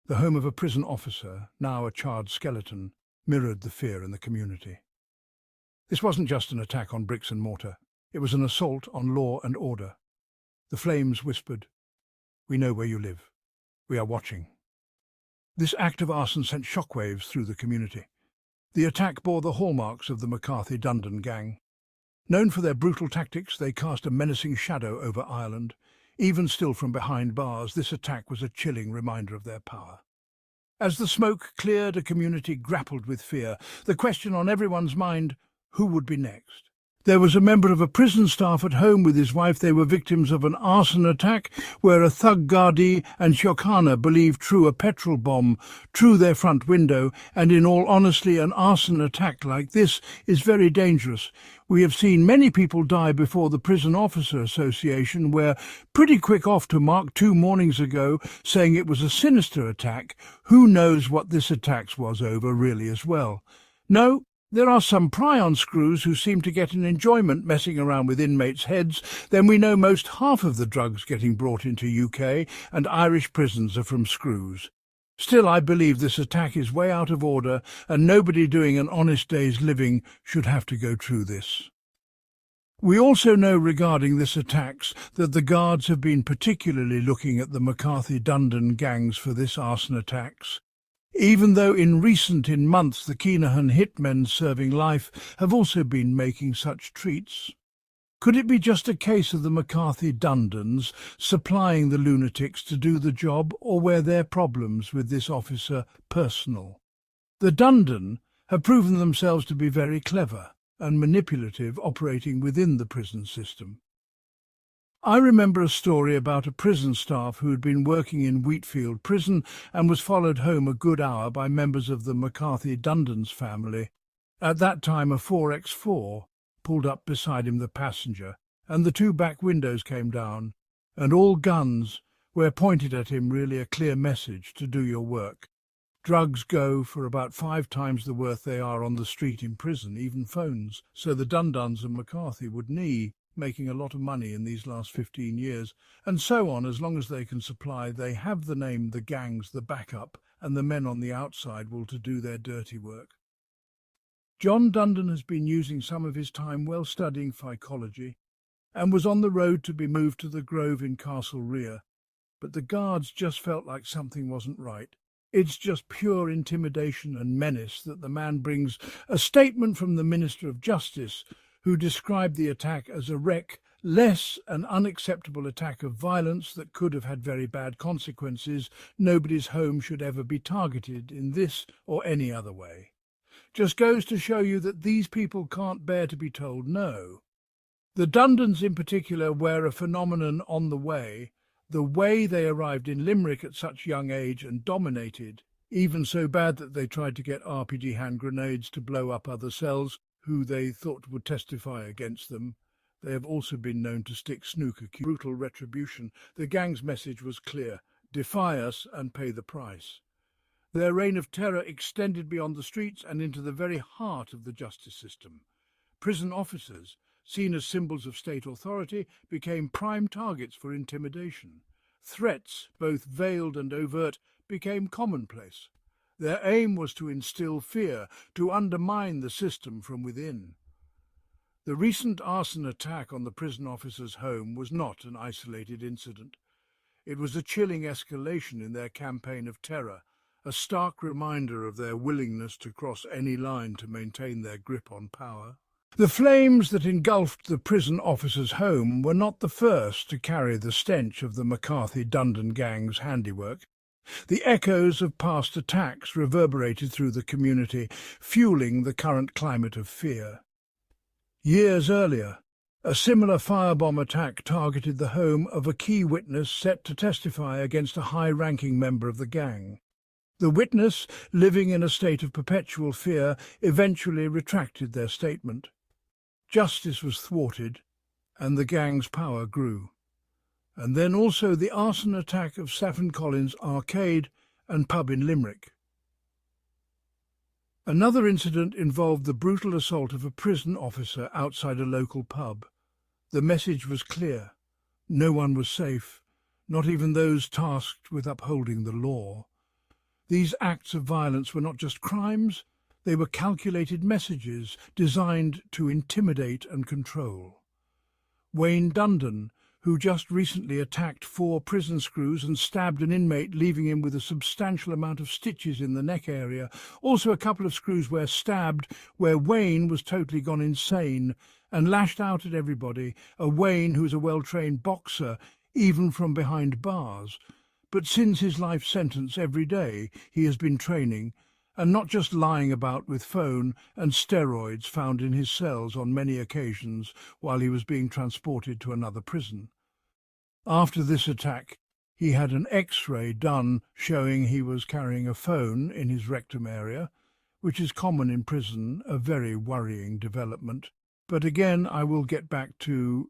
The home of a prison officer, now a charred skeleton, mirrored the fear in the community. This wasn't just an attack on bricks and mortar. It was an assault on law and order. The flames whispered, "We know where you live. We are watching." This act of arson sent shockwaves through the community. The attack bore the hallmarks of the Mccarthy Dundon gang. Known for their brutal tactics, they cast a menacing shadow over Ireland. Even still from behind bars, this attack was a chilling reminder of their power. As the smoke cleared, a community grappled with fear. The question on everyone's mind, who would be next? There was a member of a prison staff at home with his wife. They were victims of an arson attack where a thug Gardaí and Shoshana believed threw a petrol bomb through their front window, and in all honesty, an arson attack like this is very dangerous. We have seen many people die before the Prison Officer Association were pretty quick off to mark 2 mornings ago, saying it was a sinister attack. Who knows what this attack was over really as well? No. There are some pry-on screws who seem to get an enjoyment messing around with inmates' heads. Then we know most half of the drugs getting brought into UK and Irish prisons are from screws. Still, I believe this attack is way out of order, and nobody doing an honest day's living should have to go through this. We also know regarding this attacks that the guards have been particularly looking at the Mccarthy Dundon gangs for this arson attacks. Even though in months the Keenahan hitmen serving life have also been making such treats. Could it be just a case of the Mccarthy Dundons supplying the lunatics to do the job, or were their problems with this officer personal? The Dundon have proven themselves to be very clever and manipulative, operating within the prison system. I remember a story about a prison staff who had been working in Wheatfield prison and was followed home a good hour by members of the Mccarthy Dundons family. At that time a 4x4 pulled up beside him, the passenger, and the 2 back windows came down, and all guns were pointed at him, really a clear message to do your work. Drugs go for about 5 times the worth they are on the street in prison, even phones, so the Dundons and Mccarthy would need making a lot of money in these last 15 years, and so on. As long as they can supply, they have the name, the gangs, the backup, and the men on the outside will to do their dirty work. John Dundon has been using some of his time well studying psychology, and was on the road to be moved to the Grove in Castle Rear, but the guards just felt like something wasn't right. It's just pure intimidation and menace that the man brings. A statement from the Minister of Justice, who described the attack as a reckless and unacceptable attack of violence that could have had very bad consequences. Nobody's home should ever be targeted in this or any other way. Just goes to show you that these people can't bear to be told no. The Dundons in particular were a phenomenon on the way they arrived in Limerick at such young age and dominated, even so bad that they tried to get RPG hand grenades to blow up other cells who they thought would testify against them. They have also been known to stick snooker cue. Brutal retribution. The gang's message was clear: defy us and pay the price. Their reign of terror extended beyond the streets and into the very heart of the justice system. Prison officers, seen as symbols of state authority, became prime targets for intimidation. Threats, both veiled and overt, became commonplace. Their aim was to instill fear, to undermine the system from within. The recent arson attack on the prison officer's home was not an isolated incident. It was a chilling escalation in their campaign of terror, a stark reminder of their willingness to cross any line to maintain their grip on power. The flames that engulfed the prison officer's home were not the first to carry the stench of the Mccarthy Dundon gang's handiwork. The echoes of past attacks reverberated through the community, fueling the current climate of fear. Years earlier, a similar firebomb attack targeted the home of a key witness set to testify against a high-ranking member of the gang. The witness, living in a state of perpetual fear, eventually retracted their statement. Justice was thwarted, and the gang's power grew. And then also the arson attack of Saffron Collins Arcade and pub in Limerick. Another incident involved the brutal assault of a prison officer outside a local pub. The message was clear: no one was safe, not even those tasked with upholding the law. These acts of violence were not just crimes, they were calculated messages designed to intimidate and control. Wayne Dundon, who just recently attacked 4 prison screws and stabbed an inmate, leaving him with a substantial amount of stitches in the neck area. Also a couple of screws were stabbed, where Wayne was totally gone insane and lashed out at everybody, a Wayne who's a well-trained boxer, even from behind bars. But since his life sentence, every day he has been training, and not just lying about with phone and steroids found in his cells on many occasions while he was being transported to another prison. After this attack, he had an X-ray done showing he was carrying a phone in his rectum area, which is common in prison, a very worrying development. But again, I will get back to